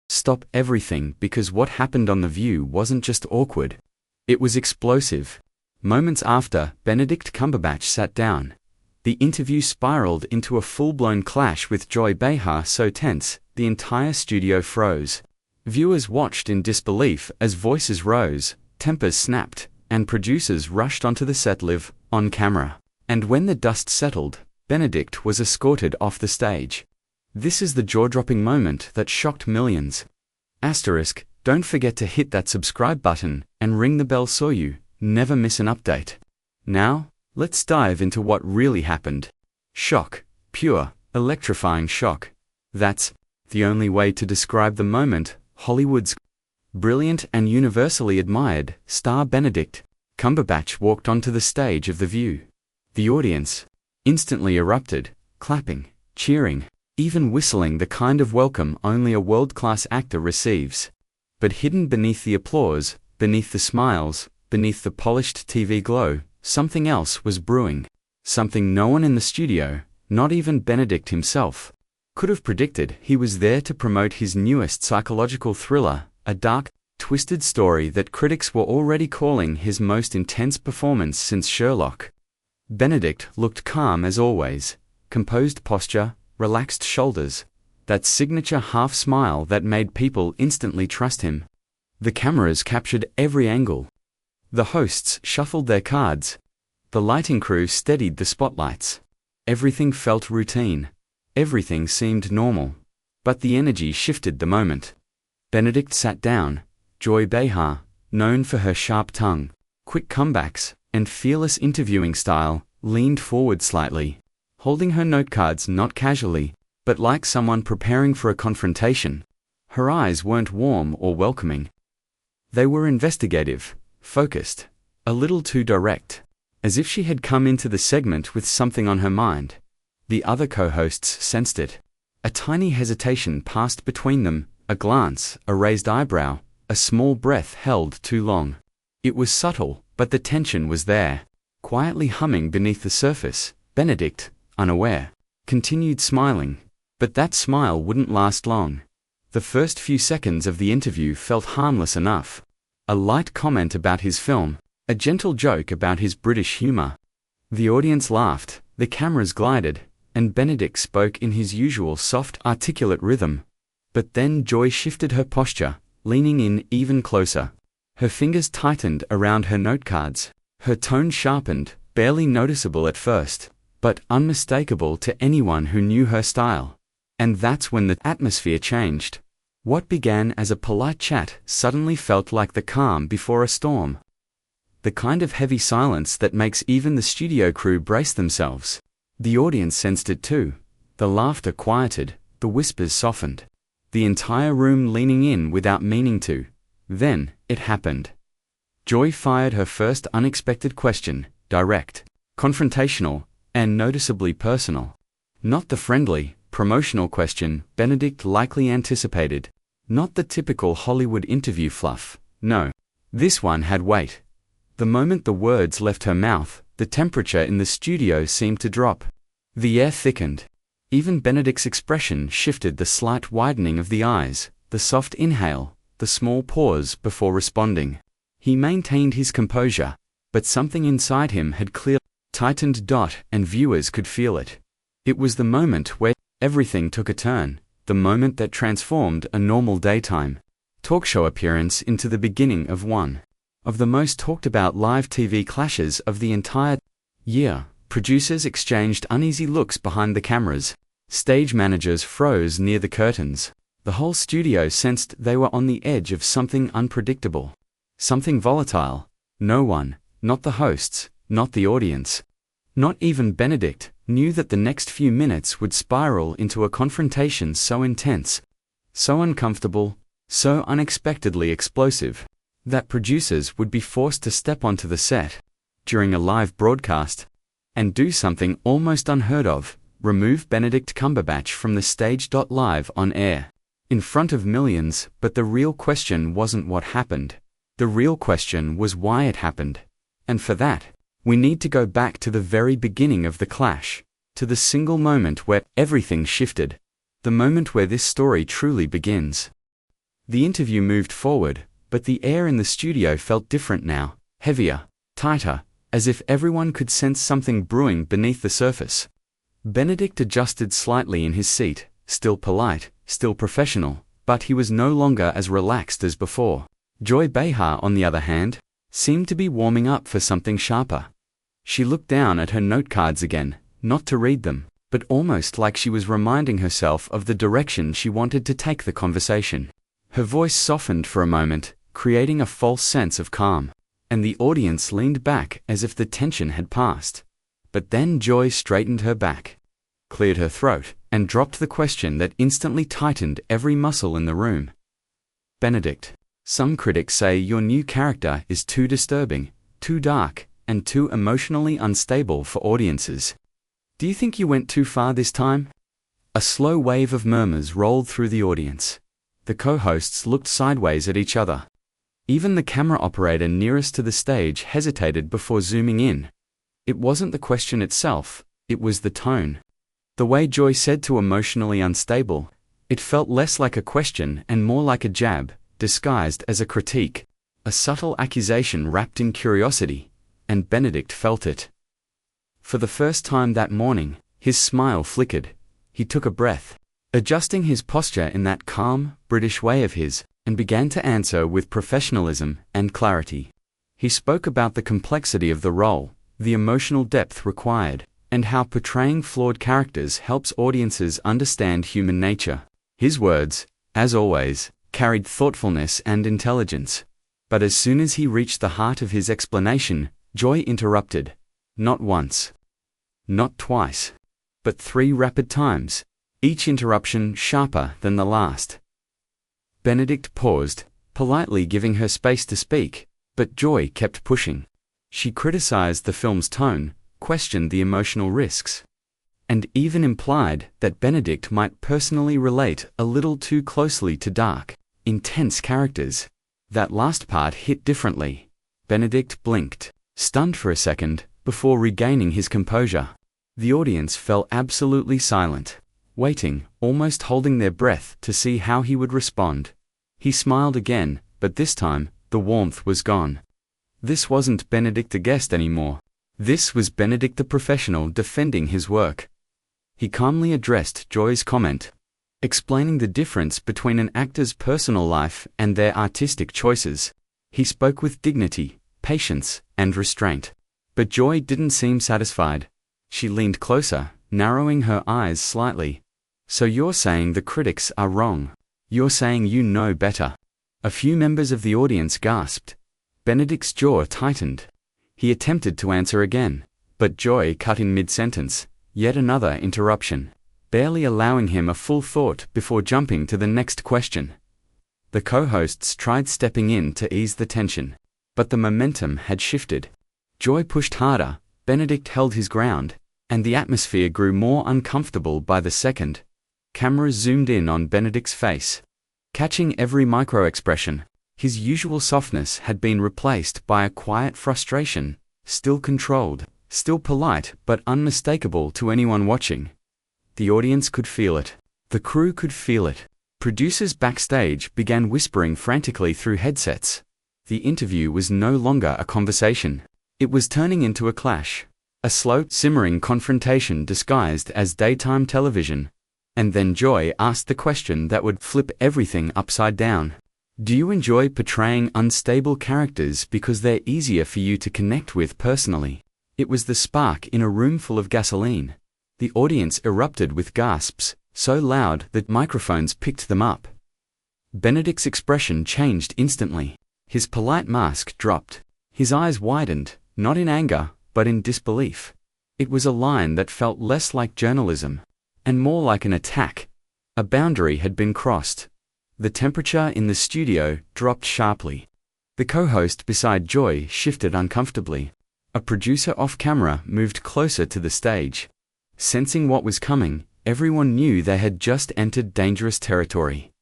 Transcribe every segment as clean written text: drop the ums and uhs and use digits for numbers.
stop everything, because what happened on The View wasn't just awkward. It was explosive. Moments after Benedict Cumberbatch sat down, the interview spiraled into a full-blown clash with Joy Behar, so tense, the entire studio froze. Viewers watched in disbelief as voices rose, tempers snapped, and producers rushed onto the set live on camera. And when the dust settled, Benedict was escorted off the stage. This is the jaw-dropping moment that shocked millions. Don't forget to hit that subscribe button and ring the bell so you never miss an update. Now, let's dive into what really happened. Shock. Pure, electrifying shock. That's the only way to describe the moment. Hollywood's brilliant and universally admired star Benedict Cumberbatch walked onto the stage of The View. The audience instantly erupted, clapping, cheering, even whistling, the kind of welcome only a world-class actor receives. But hidden beneath the applause, beneath the smiles, beneath the polished TV glow, something else was brewing. Something no one in the studio, not even Benedict himself, could have predicted. He was there to promote his newest psychological thriller, a dark, twisted story that critics were already calling his most intense performance since Sherlock. Benedict looked calm as always, composed posture, relaxed shoulders, that signature half-smile that made people instantly trust him. The cameras captured every angle. The hosts shuffled their cards. The lighting crew steadied the spotlights. Everything felt routine. Everything seemed normal. But the energy shifted the moment. Benedict sat down. Joy Behar, known for her sharp tongue, quick comebacks, and fearless interviewing style, leaned forward slightly, holding her notecards not casually, but like someone preparing for a confrontation. Her eyes weren't warm or welcoming. They were investigative, focused, a little too direct, as if she had come into the segment with something on her mind. The other co-hosts sensed it. A tiny hesitation passed between them, a glance, a raised eyebrow, a small breath held too long. It was subtle, but the tension was there. Quietly humming beneath the surface, Benedict, unaware, continued smiling. But that smile wouldn't last long. The first few seconds of the interview felt harmless enough. A light comment about his film, a gentle joke about his British humor. The audience laughed, the cameras glided, and Benedict spoke in his usual soft, articulate rhythm. But then Joy shifted her posture, leaning in even closer. Her fingers tightened around her notecards. Her tone sharpened, barely noticeable at first, but unmistakable to anyone who knew her style. And that's when the atmosphere changed. What began as a polite chat suddenly felt like the calm before a storm. The kind of heavy silence that makes even the studio crew brace themselves. The audience sensed it too. The laughter quieted, the whispers softened. The entire room leaning in without meaning to. Then, it happened. Joy fired her first unexpected question, direct, confrontational, and noticeably personal. Not the friendly, promotional question Benedict likely anticipated. Not the typical Hollywood interview fluff. No. This one had weight. The moment the words left her mouth, the temperature in the studio seemed to drop. The air thickened. Even Benedict's expression shifted, the slight widening of the eyes, the soft inhale, the small pause before responding. He maintained his composure, but something inside him had clearly tightened, and viewers could feel it. It was the moment where everything took a turn, the moment that transformed a normal daytime talk show appearance into the beginning of one of the most talked about live TV clashes of the entire year. Producers exchanged uneasy looks behind the cameras. Stage managers froze near the curtains. The whole studio sensed they were on the edge of something unpredictable. Something volatile. No one, not the hosts, not the audience, not even Benedict, knew that the next few minutes would spiral into a confrontation so intense, so uncomfortable, so unexpectedly explosive, that producers would be forced to step onto the set during a live broadcast and do something almost unheard of: remove Benedict Cumberbatch from the stage. Live on air, in front of millions. But the real question wasn't what happened. The real question was why it happened. And for that, we need to go back to the very beginning of the clash, to the single moment where everything shifted, the moment where this story truly begins. The interview moved forward, but the air in the studio felt different now, heavier, tighter, as if everyone could sense something brewing beneath the surface. Benedict adjusted slightly in his seat, still polite, still professional, but he was no longer as relaxed as before. Joy Behar, on the other hand, seemed to be warming up for something sharper. She looked down at her notecards again, not to read them, but almost like she was reminding herself of the direction she wanted to take the conversation. Her voice softened for a moment, creating a false sense of calm, and the audience leaned back as if the tension had passed. But then Joy straightened her back, cleared her throat, and dropped the question that instantly tightened every muscle in the room. Benedict, some critics say your new character is too disturbing, too dark, and too emotionally unstable for audiences. Do you think you went too far this time? A slow wave of murmurs rolled through the audience. The co-hosts looked sideways at each other. Even the camera operator nearest to the stage hesitated before zooming in. It wasn't the question itself, it was the tone. The way Joy said to emotionally unstable, it felt less like a question and more like a jab, disguised as a critique, a subtle accusation wrapped in curiosity, and Benedict felt it. For the first time that morning, his smile flickered. He took a breath, adjusting his posture in that calm, British way of his, and began to answer with professionalism and clarity. He spoke about the complexity of the role, the emotional depth required, and how portraying flawed characters helps audiences understand human nature. His words, as always, carried thoughtfulness and intelligence. But as soon as he reached the heart of his explanation, Joy interrupted. Not once. Not twice. But 3 rapid times, each interruption sharper than the last. Benedict paused, politely giving her space to speak, but Joy kept pushing. She criticized the film's tone, questioned the emotional risks, and even implied that Benedict might personally relate a little too closely to dark, intense characters. That last part hit differently. Benedict blinked, stunned for a second, before regaining his composure. The audience fell absolutely silent, waiting, almost holding their breath to see how he would respond. He smiled again, but this time, the warmth was gone. This wasn't Benedict the guest anymore. This was Benedict the professional defending his work. He calmly addressed Joy's comment, explaining the difference between an actor's personal life and their artistic choices. He spoke with dignity, patience, and restraint. But Joy didn't seem satisfied. She leaned closer, narrowing her eyes slightly. So you're saying the critics are wrong? You're saying you know better? A few members of the audience gasped. Benedict's jaw tightened. He attempted to answer again, but Joy cut in mid-sentence. Yet another interruption, barely allowing him a full thought before jumping to the next question. The co-hosts tried stepping in to ease the tension, but the momentum had shifted. Joy pushed harder, Benedict held his ground, and the atmosphere grew more uncomfortable by the second. Cameras zoomed in on Benedict's face, catching every micro-expression. His usual softness had been replaced by a quiet frustration, still controlled, still polite but unmistakable to anyone watching. The audience could feel it. The crew could feel it. Producers backstage began whispering frantically through headsets. The interview was no longer a conversation. It was turning into a clash. A slow, simmering confrontation disguised as daytime television. And then Joy asked the question that would flip everything upside down. Do you enjoy portraying unstable characters because they're easier for you to connect with personally? It was the spark in a room full of gasoline. The audience erupted with gasps, so loud that microphones picked them up. Benedict's expression changed instantly. His polite mask dropped. His eyes widened, not in anger, but in disbelief. It was a line that felt less like journalism, and more like an attack. A boundary had been crossed. The temperature in the studio dropped sharply. The co-host beside Joy shifted uncomfortably. A producer off-camera moved closer to the stage. Sensing what was coming, everyone knew they had just entered dangerous territory.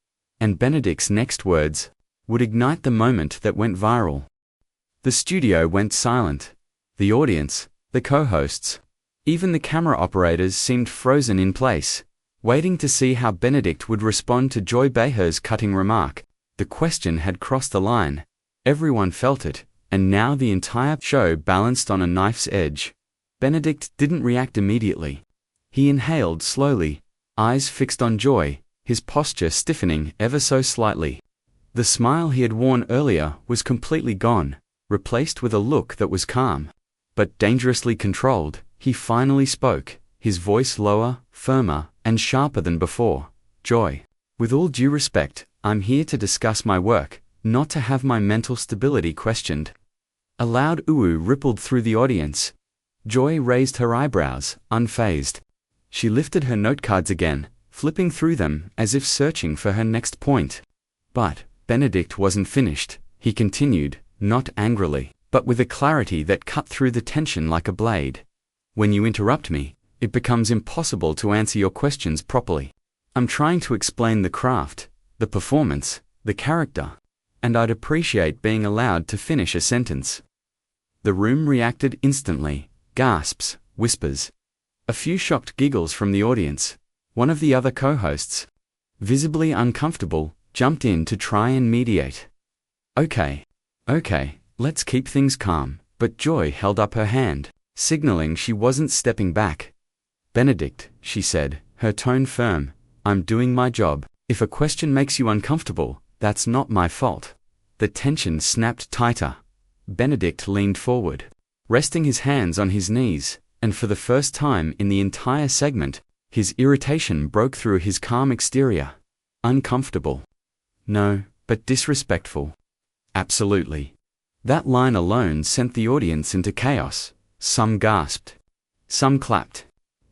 And Benedict's next words would ignite the moment that went viral. The studio went silent. The audience, the co-hosts, even the camera operators seemed frozen in place, waiting to see how Benedict would respond to Joy Behar's cutting remark. The question had crossed the line. Everyone felt it, and now the entire show balanced on a knife's edge. Benedict didn't react immediately. He inhaled slowly, eyes fixed on Joy, his posture stiffening ever so slightly. The smile he had worn earlier was completely gone, replaced with a look that was calm, but dangerously controlled. He finally spoke, his voice lower, firmer, and sharper than before. "Joy, with all due respect, I'm here to discuss my work, not to have my mental stability questioned." A loud ooh rippled through the audience. Joy raised her eyebrows, unfazed. She lifted her notecards again, flipping through them as if searching for her next point. But Benedict wasn't finished. He continued, not angrily, but with a clarity that cut through the tension like a blade. "When you interrupt me, it becomes impossible to answer your questions properly. I'm trying to explain the craft, the performance, the character, and I'd appreciate being allowed to finish a sentence." The room reacted instantly, gasps, whispers. A few shocked giggles from the audience. One of the other co-hosts, visibly uncomfortable, jumped in to try and mediate. Okay, let's keep things calm," but Joy held up her hand, signaling she wasn't stepping back. "Benedict," she said, her tone firm, "I'm doing my job. If a question makes you uncomfortable, that's not my fault." The tension snapped tighter. Benedict leaned forward, resting his hands on his knees, and for the first time in the entire segment, his irritation broke through his calm exterior. Uncomfortable. No, but disrespectful. Absolutely. That line alone sent the audience into chaos. Some gasped. Some clapped.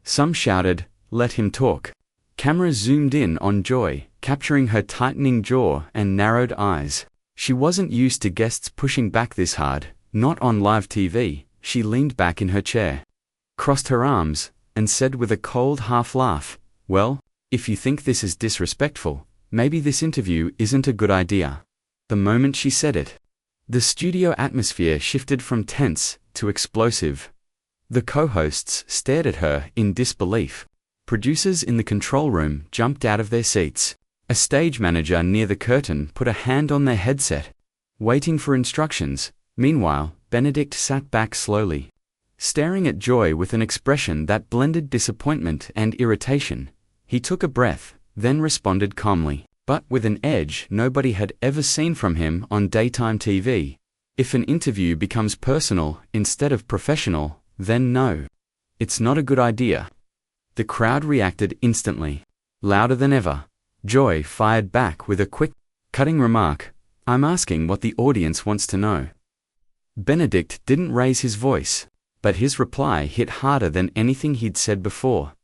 Some shouted, "Let him talk." Cameras zoomed in on Joy, capturing her tightening jaw and narrowed eyes. She wasn't used to guests pushing back this hard, not on live TV. She leaned back in her chair, crossed her arms, and said with a cold half-laugh, "Well, if you think this is disrespectful, maybe this interview isn't a good idea." The moment she said it, the studio atmosphere shifted from tense to explosive. The co-hosts stared at her in disbelief. Producers in the control room jumped out of their seats. A stage manager near the curtain put a hand on their headset, waiting for instructions. Meanwhile, Benedict sat back slowly, staring at Joy with an expression that blended disappointment and irritation. He took a breath, then responded calmly, but with an edge nobody had ever seen from him on daytime TV. "If an interview becomes personal instead of professional, then no. It's not a good idea." The crowd reacted instantly, louder than ever. Joy fired back with a quick, cutting remark, "I'm asking what the audience wants to know." Benedict didn't raise his voice, but his reply hit harder than anything he'd said before.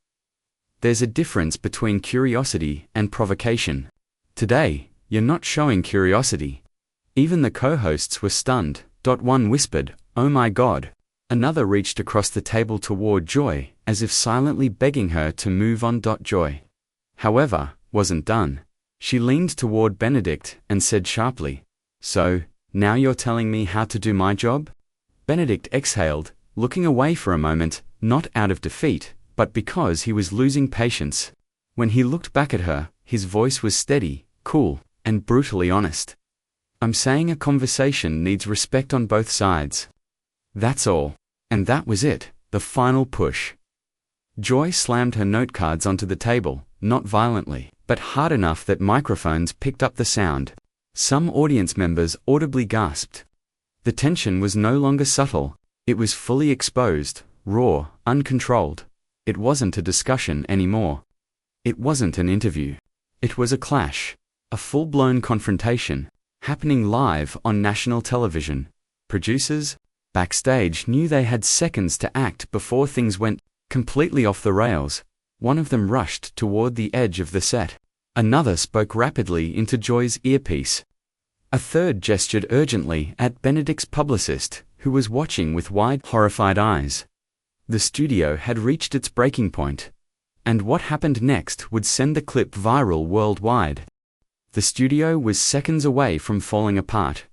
"There's a difference between curiosity and provocation. Today, you're not showing curiosity." Even the co-hosts were stunned. One whispered, "Oh my God." Another reached across the table toward Joy, as if silently begging her to move on. Joy, however, wasn't done. She leaned toward Benedict and said sharply, "So, now you're telling me how to do my job?" Benedict exhaled, looking away for a moment, not out of defeat, but because he was losing patience. When he looked back at her, his voice was steady, cool, and brutally honest. "I'm saying a conversation needs respect on both sides. That's all." And that was it, the final push. Joy slammed her notecards onto the table, not violently, but hard enough that microphones picked up the sound. Some audience members audibly gasped. The tension was no longer subtle. It was fully exposed, raw, uncontrolled. It wasn't a discussion anymore. It wasn't an interview. It was a clash, a full-blown confrontation, happening live on national television. Producers, backstage, knew they had seconds to act before things went completely off the rails. One of them rushed toward the edge of the set. Another spoke rapidly into Joy's earpiece. A third gestured urgently at Benedict's publicist, who was watching with wide, horrified eyes. The studio had reached its breaking point, and what happened next would send the clip viral worldwide. The studio was seconds away from falling apart.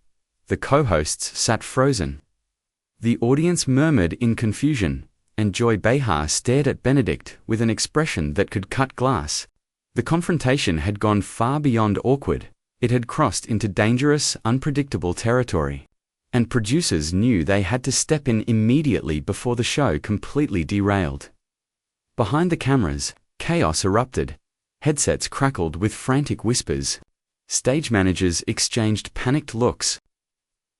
The co-hosts sat frozen. The audience murmured in confusion, and Joy Behar stared at Benedict with an expression that could cut glass. The confrontation had gone far beyond awkward. It had crossed into dangerous, unpredictable territory. And producers knew they had to step in immediately before the show completely derailed. Behind the cameras, chaos erupted. Headsets crackled with frantic whispers. Stage managers exchanged panicked looks.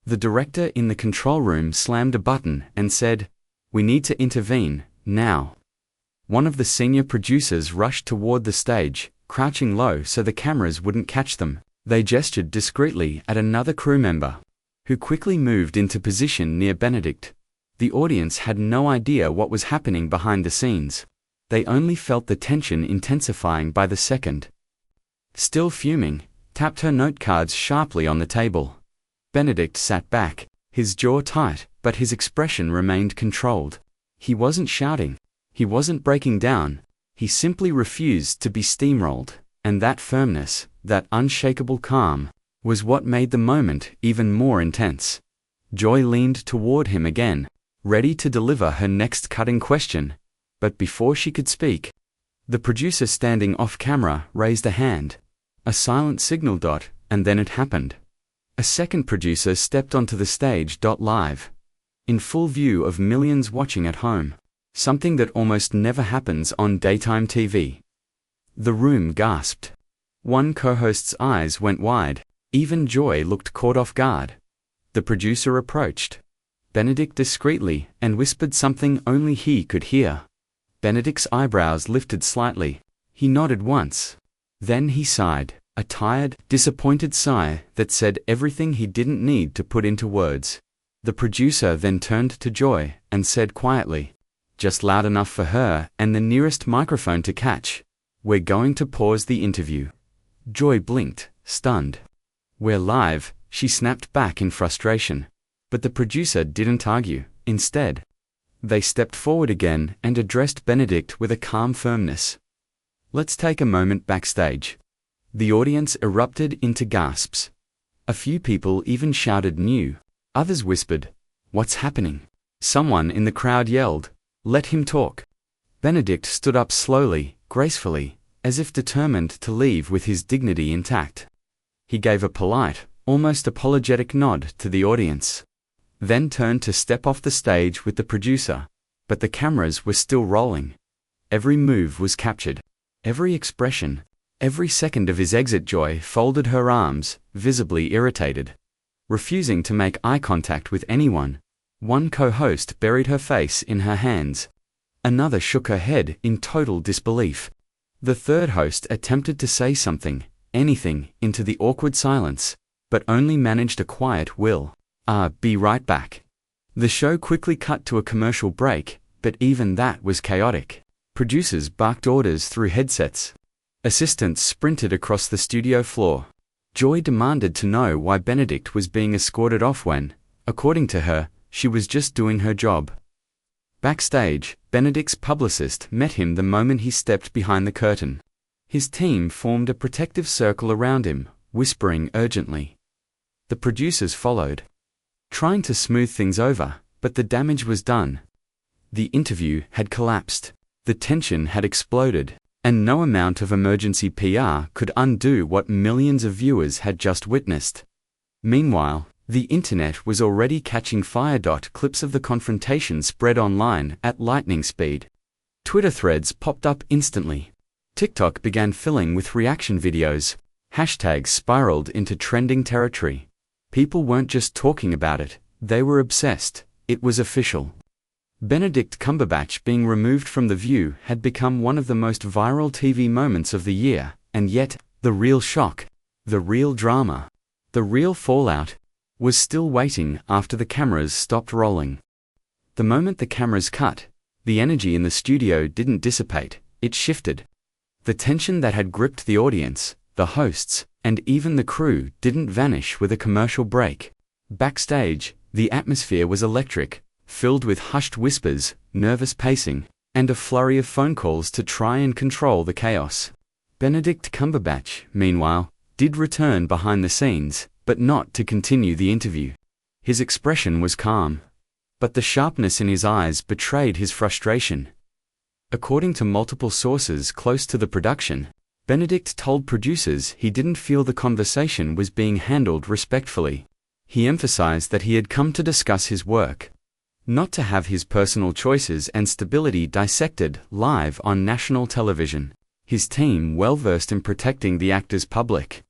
The director in the control room slammed a button and said, "We need to intervene, now." One of the senior producers rushed toward the stage, crouching low so the cameras wouldn't catch them. They gestured discreetly at another crew member, who quickly moved into position near Benedict. The audience had no idea what was happening behind the scenes. They only felt the tension intensifying by the second. Still fuming, tapped her note cards sharply on the table. Benedict sat back, his jaw tight, but his expression remained controlled. He wasn't shouting. He wasn't breaking down. He simply refused to be steamrolled, and that firmness, that unshakable calm, was what made the moment even more intense. Joy leaned toward him again, ready to deliver her next cutting question, but before she could speak, the producer standing off-camera raised a hand. A silent signal dot, and then it happened. A second producer stepped onto the stage. Live. In full view of millions watching at home. Something that almost never happens on daytime TV. The room gasped. One co-host's eyes went wide. Even Joy looked caught off guard. The producer approached Benedict discreetly and whispered something only he could hear. Benedict's eyebrows lifted slightly. He nodded once. Then he sighed, a tired, disappointed sigh that said everything he didn't need to put into words. The producer then turned to Joy and said quietly, just loud enough for her and the nearest microphone to catch, "We're going to pause the interview." Joy blinked, stunned. "We're live," she snapped back in frustration. But the producer didn't argue. Instead, they stepped forward again and addressed Benedict with a calm firmness. "Let's take a moment backstage." The audience erupted into gasps. A few people even shouted "new." Others whispered, "What's happening?" Someone in the crowd yelled, "Let him talk." Benedict stood up slowly, gracefully, as if determined to leave with his dignity intact. He gave a polite, almost apologetic nod to the audience, then turned to step off the stage with the producer, but the cameras were still rolling. Every move was captured. Every expression, every second of his exit. Joy folded her arms, visibly irritated. Refusing to make eye contact with anyone, one co-host buried her face in her hands. Another shook her head in total disbelief. The third host attempted to say something, anything, into the awkward silence, but only managed a quiet "will. Be right back." The show quickly cut to a commercial break, but even that was chaotic. Producers barked orders through headsets. Assistants sprinted across the studio floor. Joy demanded to know why Benedict was being escorted off when, according to her, she was just doing her job. Backstage, Benedict's publicist met him the moment he stepped behind the curtain. His team formed a protective circle around him, whispering urgently. The producers followed, trying to smooth things over, but the damage was done. The interview had collapsed. The tension had exploded, and no amount of emergency PR could undo what millions of viewers had just witnessed. Meanwhile, the internet was already catching fire. Clips of the confrontation spread online at lightning speed. Twitter threads popped up instantly. TikTok began filling with reaction videos. Hashtags spiraled into trending territory. People weren't just talking about it, they were obsessed. It was official. Benedict Cumberbatch being removed from The View had become one of the most viral TV moments of the year, and yet, the real shock, the real drama, the real fallout, was still waiting after the cameras stopped rolling. The moment the cameras cut, the energy in the studio didn't dissipate, it shifted. The tension that had gripped the audience, the hosts, and even the crew didn't vanish with a commercial break. Backstage, the atmosphere was electric, filled with hushed whispers, nervous pacing, and a flurry of phone calls to try and control the chaos. Benedict Cumberbatch, meanwhile, did return behind the scenes, but not to continue the interview. His expression was calm, but the sharpness in his eyes betrayed his frustration. According to multiple sources close to the production, Benedict told producers he didn't feel the conversation was being handled respectfully. He emphasized that he had come to discuss his work, not to have his personal choices and stability dissected live on national television. His team, well versed in protecting the actor's public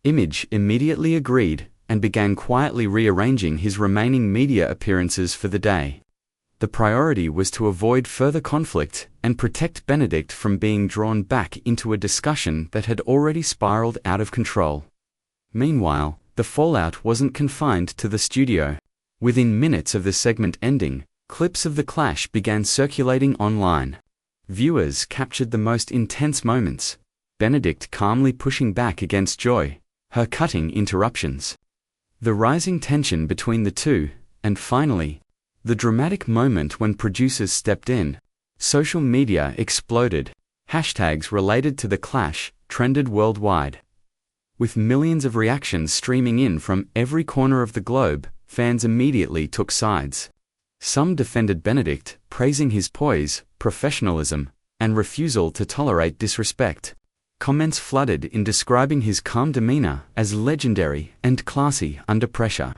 image, immediately agreed and began quietly rearranging his remaining media appearances for the day. The priority was to avoid further conflict and protect Benedict from being drawn back into a discussion that had already spiraled out of control. Meanwhile, the fallout wasn't confined to the studio. Within minutes of the segment ending, clips of the clash began circulating online. Viewers captured the most intense moments, Benedict calmly pushing back against Joy, her cutting interruptions, the rising tension between the two, and finally, the dramatic moment when producers stepped in. Social media exploded. Hashtags related to the clash trended worldwide. With millions of reactions streaming in from every corner of the globe, fans immediately took sides. Some defended Benedict, praising his poise, professionalism, and refusal to tolerate disrespect. Comments flooded in describing his calm demeanor as legendary and classy under pressure.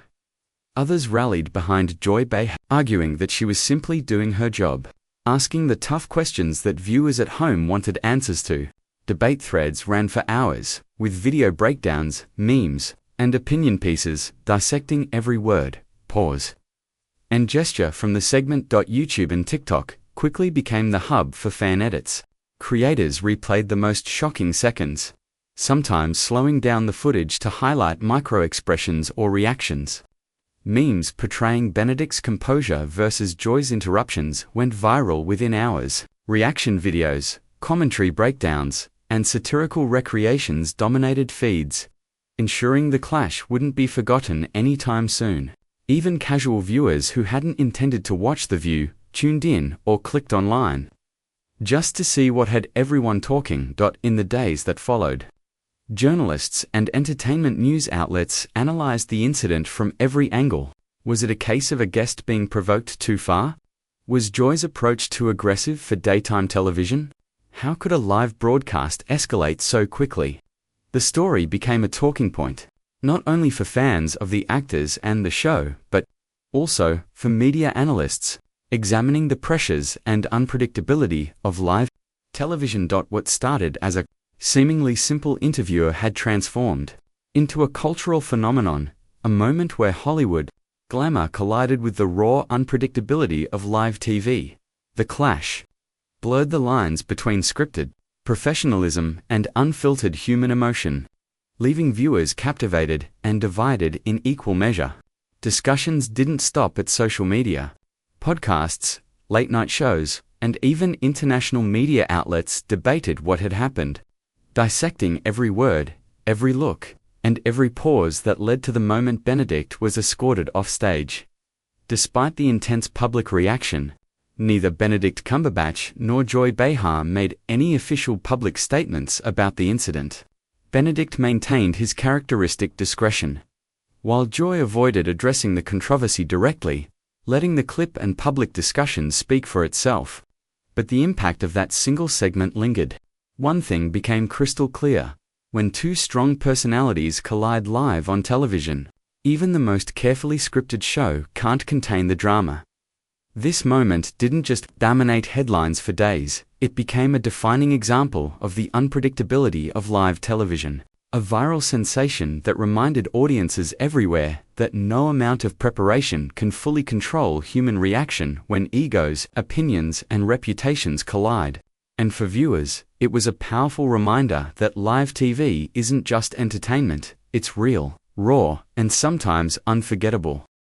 Others rallied behind Joy Behar, arguing that she was simply doing her job, asking the tough questions that viewers at home wanted answers to. Debate threads ran for hours, with video breakdowns, memes, and opinion pieces dissecting every word, pause, and gesture from the segment. YouTube and TikTok quickly became the hub for fan edits. Creators replayed the most shocking seconds, sometimes slowing down the footage to highlight micro-expressions or reactions. Memes portraying Benedict's composure versus Joy's interruptions went viral within hours. Reaction videos, commentary breakdowns, and satirical recreations dominated feeds, ensuring the clash wouldn't be forgotten anytime soon. Even casual viewers who hadn't intended to watch The View tuned in or clicked online, just to see what had everyone talking. In the days that followed, journalists and entertainment news outlets analyzed the incident from every angle. Was it a case of a guest being provoked too far? Was Joy's approach too aggressive for daytime television? How could a live broadcast escalate so quickly? The story became a talking point, not only for fans of the actors and the show, but also for media analysts, examining the pressures and unpredictability of live television. What started as a seemingly simple interviewer had transformed into a cultural phenomenon, a moment where Hollywood glamour collided with the raw unpredictability of live TV. The clash blurred the lines between scripted professionalism and unfiltered human emotion, leaving viewers captivated and divided in equal measure. Discussions didn't stop at social media. Podcasts, late-night shows, and even international media outlets debated what had happened, dissecting every word, every look, and every pause that led to the moment Benedict was escorted off stage. Despite the intense public reaction, neither Benedict Cumberbatch nor Joy Behar made any official public statements about the incident. Benedict maintained his characteristic discretion, while Joy avoided addressing the controversy directly, letting the clip and public discussion speak for itself. But the impact of that single segment lingered. One thing became crystal clear: when two strong personalities collide live on television, even the most carefully scripted show can't contain the drama. This moment didn't just dominate headlines for days, it became a defining example of the unpredictability of live television, a viral sensation that reminded audiences everywhere that no amount of preparation can fully control human reaction when egos, opinions, and reputations collide. And for viewers, it was a powerful reminder that live TV isn't just entertainment, it's real, raw, and sometimes unforgettable.